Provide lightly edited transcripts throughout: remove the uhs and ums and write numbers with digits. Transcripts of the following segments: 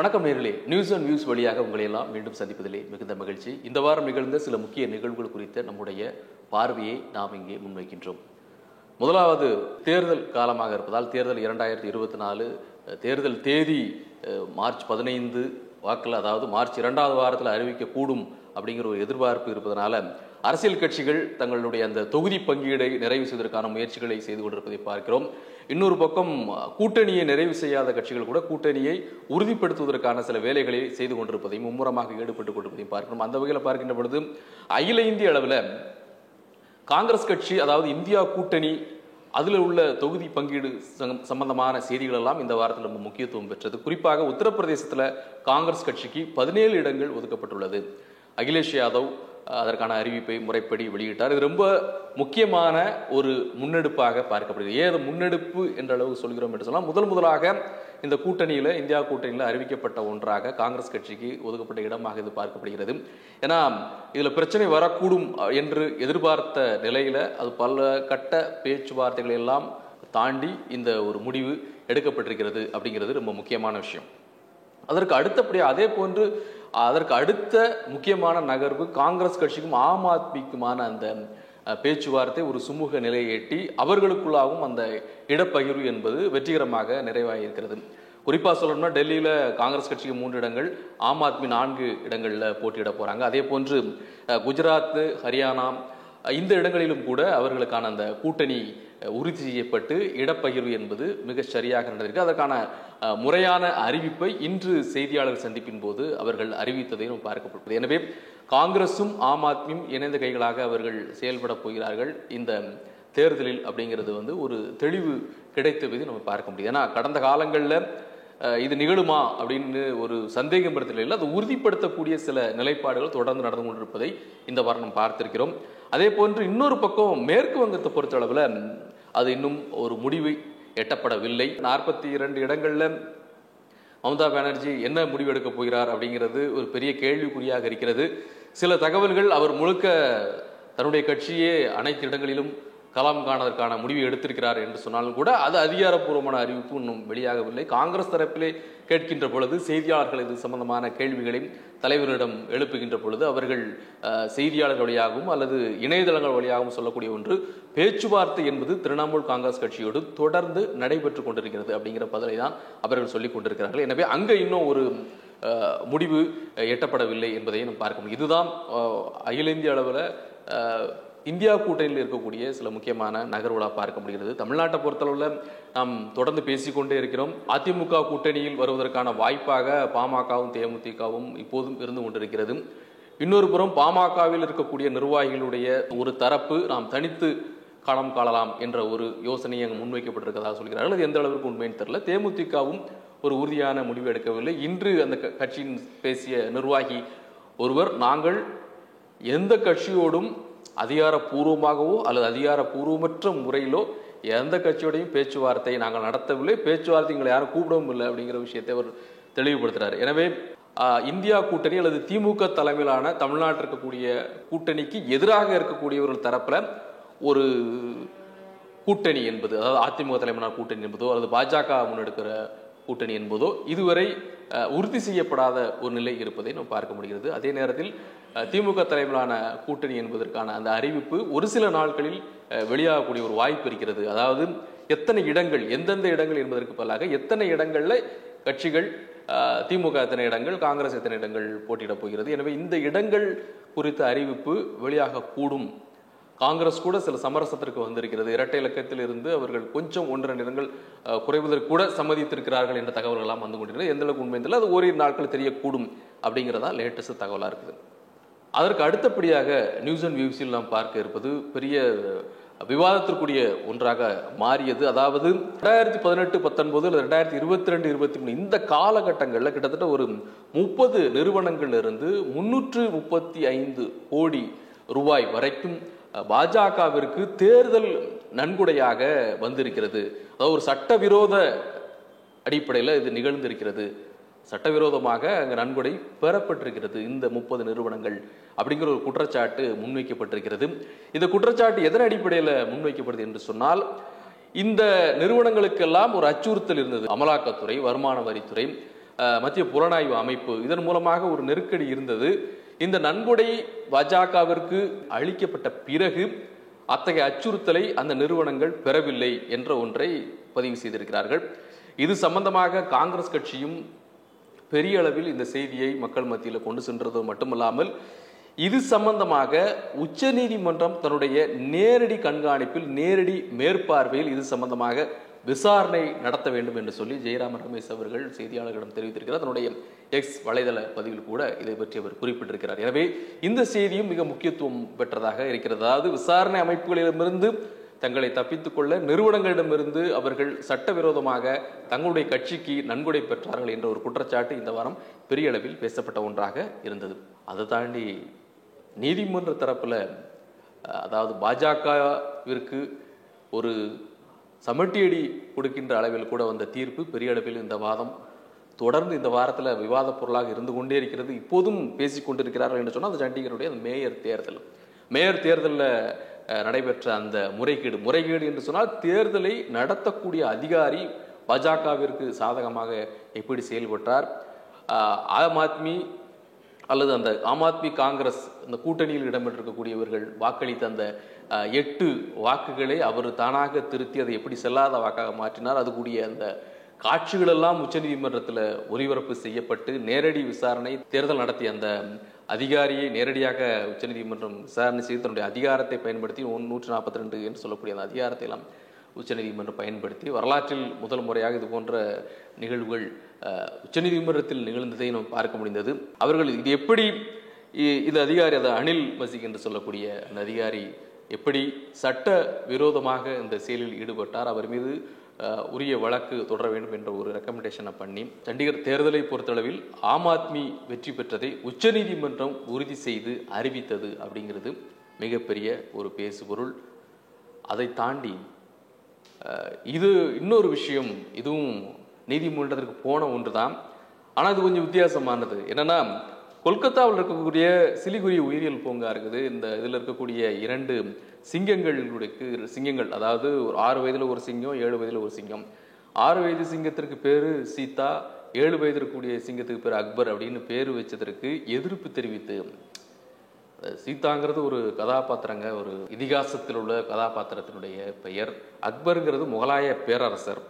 வணக்கம் நேயர்களே, news and views வழியாக உங்களை எல்லாம் மீண்டும் சந்திப்பதிலே மிகுந்த மகிழ்ச்சி. இந்த வாரம் நிகழ்ந்த சில முக்கிய நிகழ்வுகள் குறித்த நம்முடைய பார்வையை நாம் இங்கே முன்வைக்கின்றோம். முதலாவது தேர்தல் காலமாக இருப்பதால் தேர்தல் 2024 தேர்தல் தேதி மார்ச் 15 வாக்கில், அதாவது மார்ச் 2வது வாரத்தில் அறிவிக்கக்கூடும் அப்படிங்கிற ஒரு எதிர்பார்ப்பு இருப்பதனால அரசியல் கட்சிகள் தங்களுடைய அந்த தொகுதி பங்கீடை நிறைவு செய்வதற்கான முயற்சிகளை செய்து கொண்டிருப்பதை பார்க்கிறோம். இன்னொரு பக்கம் கூட்டணியை நிறைவு செய்யாத கட்சிகள் கூட கூட்டணியை உறுதிப்படுத்துவதற்கான சில வேலைகளை செய்து கொண்டிருப்பதையும் மும்முரமாக ஈடுபட்டுக் கொண்டிருப்பதையும் பார்க்கிறோம். அந்த வகையில் பார்க்கின்ற பொழுது அகில இந்திய அளவில் காங்கிரஸ் கட்சி, அதாவது இந்தியா கூட்டணி, அதில் உள்ள தொகுதி பங்கீடு சம்பந்தமான செய்திகள் எல்லாம் இந்த வாரத்தில் ரொம்ப முக்கியத்துவம் பெற்றது. குறிப்பாக உத்தரப்பிரதேசத்தில் காங்கிரஸ் கட்சிக்கு 17 இடங்கள் ஒதுக்கப்பட்டுள்ளது. அகிலேஷ் யாதவ் அதற்கான அறிவிப்பை முறைப்படி வெளியிட்டார். இது ரொம்ப முக்கியமான ஒரு முன்னெடுப்பாக பார்க்கப்படுகிறது. ஏது முன்னெடுப்பு என்ற அளவு சொல்கிறோம் என்று சொன்னால், முதலாக இந்த கூட்டணியில், இந்தியா கூட்டணியில் அறிவிக்கப்பட்ட ஒன்றாக காங்கிரஸ் கட்சிக்கு ஒதுக்கப்பட்ட இடமாக இது பார்க்கப்படுகிறது. ஏன்னா இதில் பிரச்சனை வரக்கூடும் என்று எதிர்பார்த்த நிலையில் அது பல கட்ட பேச்சுவார்த்தைகளை எல்லாம் தாண்டி இந்த ஒரு முடிவு எடுக்கப்பட்டிருக்கிறது அப்படிங்கிறது ரொம்ப முக்கியமான விஷயம். அதற்கு அடுத்தபடியாக அதே போன்று அதற்கு அடுத்த முக்கியமான நகர்வு காங்கிரஸ் கட்சிக்கும் ஆம் ஆத்மிக்குமான அந்த பேச்சுவார்த்தை ஒரு சுமூக நிலையை எட்டி அவர்களுக்குள்ளாகவும் அந்த இடப்பகிர்வு என்பது வெற்றிகரமாக நிறைவாகி இருக்கிறது. குறிப்பாக சொல்லணும்னா, டெல்லியில் காங்கிரஸ் கட்சிக்கு 3 இடங்கள், ஆம் ஆத்மி 4 இடங்களில் போட்டியிட போகிறாங்க. அதே போன்று குஜராத், ஹரியானா இந்த இடங்களிலும் கூட அவர்களுக்கான அந்த கூட்டணி உறுதி செய்யப்பட்டு இடப்பகிர்வு என்பது மிக சரியாக நடந்திருக்கு. அதற்கான முறையான அறிவிப்பை இன்று செய்தியாளர் சந்திப்பின் போது அவர்கள் அறிவித்ததையும் பார்க்கப்பட்டது. எனவே காங்கிரசும் ஆம் ஆத்மியும் இணைந்த கைகளாக அவர்கள் செயல்பட போகிறார்கள் இந்த தேர்தலில் அப்படிங்கிறது ஒரு தெளிவு கிடைத்ததை நம்ம பார்க்க முடியுது. ஏன்னா கடந்த காலங்களில் இது நிகழுமா அப்படின்னு ஒரு சந்தேகம் இல்லை, அது உறுதிப்படுத்தக்கூடிய சில நிலைப்பாடுகள் தொடர்ந்து நடந்து கொண்டிருப்பதை இந்த வாரம் நம்ம பார்த்திருக்கிறோம். அதே போன்று இன்னொரு பக்கம் மேற்கு வங்கத்தை பொறுத்த அளவில் அது இன்னும் ஒரு முடிவு எட்டப்படவில்லை. 42 இடங்கள்ல மம்தா பானர்ஜி என்ன முடிவு எடுக்க போகிறார் அப்படிங்கிறது ஒரு பெரிய கேள்விக்குறியாக இருக்கிறது. சில தகவல்கள் அவர் முழுக்க தன்னுடைய கட்சியே அனைத்து இடங்களிலும் களம் காணதற்கான முடிவு எடுத்திருக்கிறார் என்று சொன்னாலும் கூட அது அதிகாரப்பூர்வமான அறிவிப்பு இன்னும் வெளியாகவில்லை. காங்கிரஸ் தரப்பிலே கேட்கின்ற பொழுது, செய்தியாளர்கள் இது சம்பந்தமான கேள்விகளையும் தலைவரிடம் எழுப்புகின்ற பொழுது அவர்கள் செய்தியாளர்கள் வழியாகவும் அல்லது இணையதளங்கள் வழியாகவும் சொல்லக்கூடிய ஒன்று, பேச்சுவார்த்தை என்பது திரிணாமுல் காங்கிரஸ் கட்சியோடு தொடர்ந்து நடைபெற்று கொண்டிருக்கிறது அப்படிங்கிற பதிலை தான் அவர்கள் சொல்லிக் கொண்டிருக்கிறார்கள். எனவே அங்கே இன்னும் ஒரு முடிவு எட்டப்படவில்லை என்பதை நம்ம பார்க்க முடியும். இதுதான் அகில இந்திய அளவில் இந்தியா கூட்டணியில் இருக்கக்கூடிய சில முக்கியமான நகர்வுகளாக பார்க்க முடிகிறது. தமிழ்நாட்டை பொறுத்தளவில் நாம் தொடர்ந்து பேசிக்கொண்டே இருக்கிறோம். அதிமுக கூட்டணியில் வருவதற்கான வாய்ப்பாக பாமகவும் தேமுதிகவும் இப்போதும் இருந்து கொண்டிருக்கிறது. இன்னொரு புறம் பாமகவில் இருக்கக்கூடிய நிர்வாகிகளுடைய ஒரு தரப்பு நாம் தனித்து களம் காணலாம் என்ற ஒரு யோசனை அங்கு முன்வைக்கப்பட்டிருக்கிறதாக சொல்கிறார்கள். அது எந்த அளவிற்கு உண்மைன்னு தெரியல. தேமுதிகவும் ஒரு உறுதியான முடிவு எடுக்கவில்லை. இன்று அந்த கட்சியின் பேசிய நிர்வாகி ஒருவர், நாங்கள் எந்த கட்சியோடும் அதிகாரப்பூர்வமாகவோ அல்லது அதிகாரப்பூர்வமற்ற முறையிலோ எந்த கட்சியோடையும் பேச்சுவார்த்தையை நாங்கள் நடத்தவில்லை, பேச்சுவார்த்தை எங்களை யாரும் கூப்பிடவும் இல்லை அப்படிங்கிற விஷயத்தை அவர் தெளிவுபடுத்துறாரு. எனவே இந்தியா கூட்டணி அல்லது திமுக தலைமையிலான தமிழ்நாட்டில் இருக்கக்கூடிய கூட்டணிக்கு எதிராக இருக்கக்கூடியவர்கள் தரப்புல ஒரு கூட்டணி என்பது, அதாவது அதிமுக தலைமையிலான கூட்டணி என்பதோ அல்லது பாஜக முன்னெடுக்கிற கூட்டணி என்பதோ இதுவரை உறுதி செய்யப்படாத ஒரு நிலை இருப்பதை நம்ம பார்க்க முடிகிறது. அதே நேரத்தில் திமுக தலைமையிலான கூட்டணி என்பதற்கான அந்த அறிவிப்பு ஒரு சில நாட்களில் வெளியாகக்கூடிய ஒரு வாய்ப்பு இருக்கிறது. அதாவது எத்தனை இடங்கள், எந்தெந்த இடங்கள் என்பதற்கு பதிலாக எத்தனை இடங்கள்ல கட்சிகள், திமுக எத்தனை இடங்கள், காங்கிரஸ் எத்தனை இடங்கள் போட்டியிடப் போகிறது. எனவே இந்த இடங்கள் குறித்த அறிவிப்பு வெளியாக கூடும். காங்கிரஸ் கூட சில சமரசத்திற்கு வந்திருக்கிறது. இரட்டை இலக்கத்தில் இருந்து அவர்கள் கொஞ்சம் 1-2 இடங்கள் குறைவதற்கு கூட சம்மதித்திருக்கிறார்கள் என்ற தகவல்கள் எல்லாம் வந்து கொண்டிருக்கிறது. எந்த அளவுக்கு உண்மை தெரியல, அது ஓரிரு நாட்கள் தெரியக்கூடும் அப்படிங்கிறதா லேட்டஸ்ட் தகவலாக இருக்குது. அதற்கு அடுத்தபடியாக நியூஸ் அண்ட் வியூஸில் நாம் பார்க்க இருப்பது பெரிய விவாதத்திற்குரிய ஒன்றாக மாறியது. அதாவது 2018, 19 அல்லது 2022, 23 இந்த காலகட்டங்களில் கிட்டத்தட்ட ஒரு 30 நிறுவனங்கள்ல இருந்து 335 கோடி ரூபாய் வரைக்கும் பாஜகவிற்கு தேர்தல் நன்கொடையாக வந்திருக்கிறது. அதாவது ஒரு சட்டவிரோத அடிப்படையில் இது நிகழ்ந்திருக்கிறது. சட்டவிரோதமாக அங்கு நன்கொடை பெறப்பட்டிருக்கிறது இந்த 30 நிறுவனங்கள் அப்படிங்கிற ஒரு குற்றச்சாட்டு முன்வைக்கப்பட்டிருக்கிறது. இந்த குற்றச்சாட்டு எதன் அடிப்படையில் முன்வைக்கப்படுது என்று சொன்னால், இந்த நிறுவனங்களுக்கெல்லாம் ஒரு அச்சுறுத்தல் இருந்தது. அமலாக்கத்துறை, வருமான வரித்துறை, மத்திய புலனாய்வு அமைப்பு, இதன் மூலமாக ஒரு நெருக்கடி இருந்தது. இந்த நன்கொடை பாஜகவிற்கு அளிக்கப்பட்ட பிறகு அத்தகைய அச்சுறுத்தலை அந்த நிறுவனங்கள் பெறவில்லை என்ற ஒன்றை பதிவு செய்திருக்கிறார்கள். இது சம்பந்தமாக காங்கிரஸ் கட்சியும் பெரிய அளவில் இந்த செய்தியை மக்கள் மத்தியில் கொண்டு சென்றது மட்டுமல்லாமல், இது சம்பந்தமாக உச்ச நீதிமன்றம் தன்னுடைய நேரடி கண்காணிப்பில், நேரடி மேற்பார்வையில் இது சம்பந்தமாக விசாரணை நடத்த வேண்டும் என்று சொல்லி ஜெயராம ரமேஷ் அவர்கள் செய்தியாளர்களிடம் தெரிவித்திருக்கிறார். தன்னுடைய எக்ஸ் வலைதள பதிவில் கூட இதை பற்றி அவர் குறிப்பிட்டிருக்கிறார். எனவே இந்த செய்தியும் மிக முக்கியத்துவம் பெற்றதாக இருக்கிறது. அதாவது விசாரணை அமைப்புகளிடமிருந்து தங்களை தப்பித்துக் கொள்ள நிறுவனங்களிடமிருந்து அவர்கள் சட்டவிரோதமாக தங்களுடைய கட்சிக்கு நன்கொடை பெற்றார்கள் என்ற ஒரு குற்றச்சாட்டு இந்த வாரம் பெரிய அளவில் பேசப்பட்ட ஒன்றாக இருந்தது. அதை தாண்டி நீதிமன்ற தரப்புல, அதாவது பாஜகவிற்கு ஒரு சமட்டியடி கொடுக்கின்ற அளவில் கூட வந்த தீர்ப்பு பெரிய அளவில் இந்த வாதம் தொடர்ந்து இந்த வாரத்தில் விவாத பொருளாக இருந்து கொண்டே இருக்கிறது. இப்போதும் பேசிக் கொண்டிருக்கிறார்கள் என்று சொன்னால், அந்த சண்டிகருடைய அந்த மேயர் தேர்தலில் நடைபெற்ற அந்த முறைகேடு என்று சொன்னால், தேர்தலை நடத்தக்கூடிய அதிகாரி பாஜகவிற்கு சாதகமாக எப்படி செயல்பட்டார், ஆம் ஆத்மி அல்லது அந்த ஆம் ஆத்மி காங்கிரஸ் அந்த கூட்டணியில் இடம்பெற்றிருக்கக்கூடியவர்கள் வாக்களித்த அந்த 8 வாக்குகளை அவர் தானாக திருத்தி அதை எப்படி செல்லாத வாக்காக மாற்றினார், அது கூடிய அந்த காட்சிகள் எல்லாம் உச்சநீதிமன்றத்தில் ஒளிபரப்பு செய்யப்பட்டு நேரடி விசாரணை, தேர்தல் நடத்திய அந்த அதிகாரியை நேரடியாக உச்சநீதிமன்றம் விசாரணை செய்து தன்னுடைய அதிகாரத்தை பயன்படுத்தி 142 என்று சொல்லக்கூடிய அந்த அதிகாரத்தை எல்லாம் உச்சநீதிமன்றம் பயன்படுத்தி வரலாற்றில் முதல் முறையாக இது போன்ற நிகழ்வுகள் உச்சநீதிமன்றத்தில் நிகழ்ந்ததை நாம் பார்க்க முடிந்தது. அவர்கள் இது எப்படி இந்த அதிகாரி, அதை அனில் மசிக் என்று சொல்லக்கூடிய அந்த அதிகாரி எப்படி சட்ட விரோதமாக இந்த செயலில் ஈடுபட்டார், அவர் மீது உரிய வழக்கு தொடர வேண்டும் என்ற ஒரு ரெக்கமெண்டேஷனை பண்ணி சண்டிகர் தேர்தலை பொறுத்தளவில் ஆம் ஆத்மி வெற்றி பெற்றதை உச்சநீதிமன்றம் உறுதி செய்து அறிவித்தது அப்படிங்கிறது மிகப்பெரிய ஒரு பேசுபொருள். அதை தாண்டி இது இன்னொரு விஷயம், இதுவும் நீதிமன்றத்திற்கு போன ஒன்று தான். ஆனால் இது கொஞ்சம் வித்தியாசமானது. என்னன்னா, கொல்கத்தாவில் இருக்கக்கூடிய சிலிகுரி உயிரியல் பூங்கா இருக்குது. இந்த இதில் இருக்கக்கூடிய 2 சிங்கங்கள், அதாவது ஒரு 6 வயதில் ஒரு சிங்கம், 7 வயதில் ஒரு சிங்கம். 6 வயது சிங்கத்திற்கு பேர் சீதா, 7 வயது இருக்கக்கூடிய சிங்கத்துக்கு பேர் அக்பர் அப்படின்னு பேர் வச்சதற்கு எதிர்ப்பு தெரிவித்து, சீதாங்கிறது ஒரு கதாபாத்திரங்க, ஒரு இதிகாசத்தில் உள்ள கதாபாத்திரத்தினுடைய பெயர். அக்பருங்கிறது முகலாய பேரரசர்.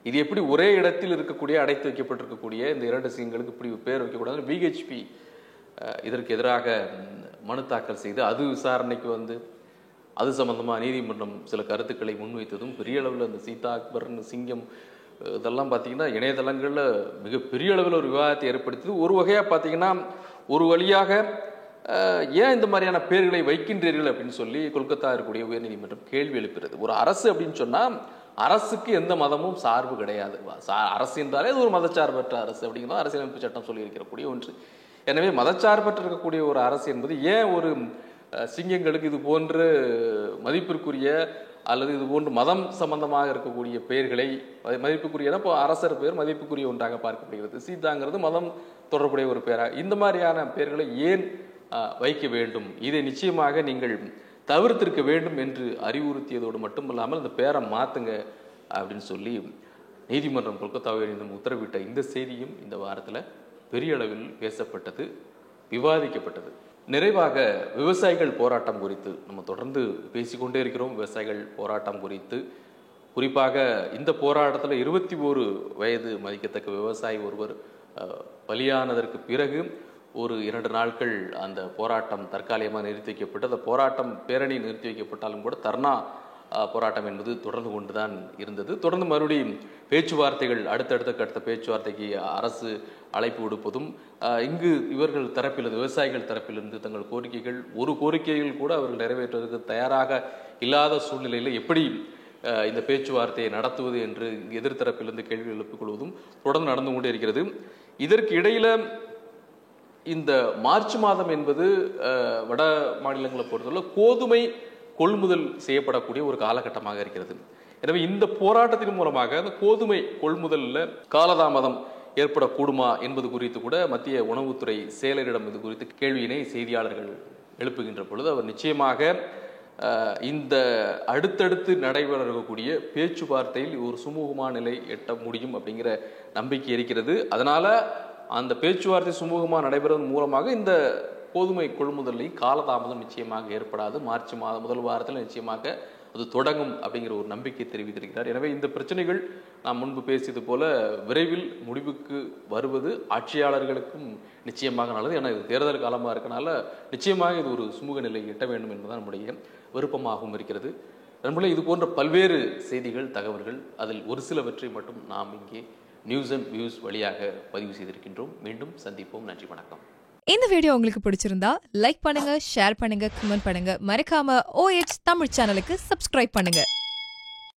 இது எப்படி ஒரே இடத்தில் இருக்கக்கூடிய அடைத்து வைக்கப்பட்டிருக்கக்கூடிய இந்த 2 சிங்கங்களுக்கு இப்படி பேர் வைக்கக்கூடாது பிஹெச்பி இதற்கு எதிராக மனு தாக்கல் செய்து அது விசாரணைக்கு வந்து அது சம்பந்தமாக நீதிமன்றம் சில கருத்துக்களை முன்வைத்ததும் பெரிய அளவில் அந்த சீதா அக்பர் சிங்கம் இதெல்லாம் பார்த்தீங்கன்னா இணையதளங்களில் மிகப்பெரிய அளவில் ஒரு விவாதத்தை ஏற்படுத்தியது. ஒரு வகையாக பார்த்தீங்கன்னா ஒரு வழியாக ஏன் இந்த மாதிரியான பேர்களை வைக்கின்றீர்கள் அப்படின்னு சொல்லி கொல்கத்தா இருக்கக்கூடிய உயர்நீதிமன்றம் கேள்வி எழுப்புகிறது. ஒரு அரசு அப்படின்னு சொன்னால் அரசுக்கு எந்த மதமும் சார்பு கிடையாது. அரசு என்றாலே அது ஒரு மதச்சார்பற்ற அரசு அப்படிங்கிறத அரசியலமைப்பு சட்டம் சொல்லி இருக்கக்கூடிய ஒன்று. எனவே மதச்சார்பற்ற இருக்கக்கூடிய ஒரு அரசு என்பது ஏன் ஒரு சிங்கங்களுக்கு இது போன்று மதிப்பிற்குரிய அல்லது இது போன்று மதம் சம்பந்தமாக இருக்கக்கூடிய பெயர்களை மதிப்புக்குரியனா இப்போ அரசர் பெயர் மதிப்புக்குரிய ஒன்றாக பார்க்கப்படுகிறது. சீதாங்கிறது மதம் தொடர்புடைய ஒரு பெயராக இந்த மாதிரியான பெயர்களை ஏன் வைக்க வேண்டும், இதை நிச்சயமாக நீங்கள் தவிர்த்திருக்க வேண்டும் என்று அறிவுறுத்தியதோடு மட்டுமல்லாமல் அந்த பேரை மாற்றுங்க அப்படின்னு சொல்லி நீதிமன்றம் கொல்கத்தா உயர்நீதிமன்றம் உத்தரவிட்ட இந்த செய்தியும் இந்த வாரத்தில் பெரிய அளவில் பேசப்பட்டது, விவாதிக்கப்பட்டது. நிறைவாக விவசாயிகள் போராட்டம் குறித்து நம்ம தொடர்ந்து பேசிக்கொண்டே இருக்கிறோம். விவசாயிகள் போராட்டம் குறித்து குறிப்பாக இந்த போராட்டத்தில் 21 வயது மதிக்கத்தக்க விவசாயி ஒருவர் பலியானதற்கு பிறகு ஒரு 2 நாட்கள் அந்த போராட்டம் தற்காலிகமாக நிறுத்தி வைக்கப்பட்டு, அந்த போராட்டம் பேரணி நிறுத்தி வைக்கப்பட்டாலும் கூட தர்ணா போராட்டம் என்பது தொடர்ந்து கொண்டுதான் இருந்தது. தொடர்ந்து மறுபடியும் பேச்சுவார்த்தைகள் அடுத்த பேச்சுவார்த்தைக்கு அரசு அழைப்பு விடுப்பதும், இங்கு இவர்கள் தரப்பில் விவசாயிகள் தரப்பிலிருந்து தங்கள் கோரிக்கைகள் கூட அவர்கள் நிறைவேற்றுவதற்கு தயாராக இல்லாத சூழ்நிலையில் எப்படி இந்த பேச்சுவார்த்தையை நடத்துவது என்று எதிர்த்தரப்பிலிருந்து கேள்வி எழுப்பிக் கொள்வதும் தொடர்ந்து நடந்து கொண்டே இருக்கிறது. இதற்கு இடையில இந்த மார்ச் மாதம் என்பது வட மாநிலங்களை பொறுத்தவரை கோதுமை கொள்முதல் செய்யப்படக்கூடிய ஒரு காலகட்டமாக இருக்கிறது. எனவே இந்த போராட்டத்தின் மூலமாக அந்த கோதுமை கொள்முதலில் காலதாமதம் ஏற்படக்கூடுமா என்பது குறித்து கூட மத்திய உணவுத்துறை செயலரிடம் இது குறித்து கேள்வியினை செய்தியாளர்கள் எழுப்புகின்ற பொழுது அவர் நிச்சயமாக இந்த அடுத்தடுத்து நடைபெற இருக்கக்கூடிய பேச்சுவார்த்தையில் ஒரு சுமூகமான நிலை எட்ட முடியும் அப்படிங்கிற நம்பிக்கை இருக்கிறது. அதனால அந்த பேச்சுவார்த்தை சுமூகமாக நடைபெறுவதன் மூலமாக இந்த கோதுமை கொள்முதலில் காலதாமதம் நிச்சயமாக ஏற்படாது. மார்ச் மாதம் முதல் வாரத்தில் நிச்சயமாக அது தொடங்கும் அப்படிங்கிற ஒரு நம்பிக்கை தெரிவித்திருக்கிறார். எனவே இந்த பிரச்சனைகள் நாம் முன்பு பேசியது போல விரைவில் முடிவுக்கு வருவது ஆட்சியாளர்களுக்கும் நிச்சயமாக நல்லது. ஏன்னா இது தேர்தல் காலமாக இருக்கனால நிச்சயமாக இது ஒரு சுமூக நிலை எட்ட வேண்டும் என்பதுதான் நம்முடைய விருப்பமாகவும் இருக்கிறது. நண்பர்களே, இது போன்ற பல்வேறு செய்திகள், தகவல்கள், அதில் ஒரு சிலவற்றை மட்டும் நாம் இங்கே நியூஸ் அண்ட் வியூஸ் வழியாக பதிவு செய்திருக்கின்றோம். மீண்டும் சந்திப்போம். நன்றி, வணக்கம். இந்த வீடியோ உங்களுக்கு பிடிச்சிருந்தா லைக் பண்ணுங்க, ஷேர் பண்ணுங்க, கமெண்ட் பண்ணுங்க. மறக்காம OH தமிழ் சேனலுக்கு சப்ஸ்கிரைப் பண்ணுங்க.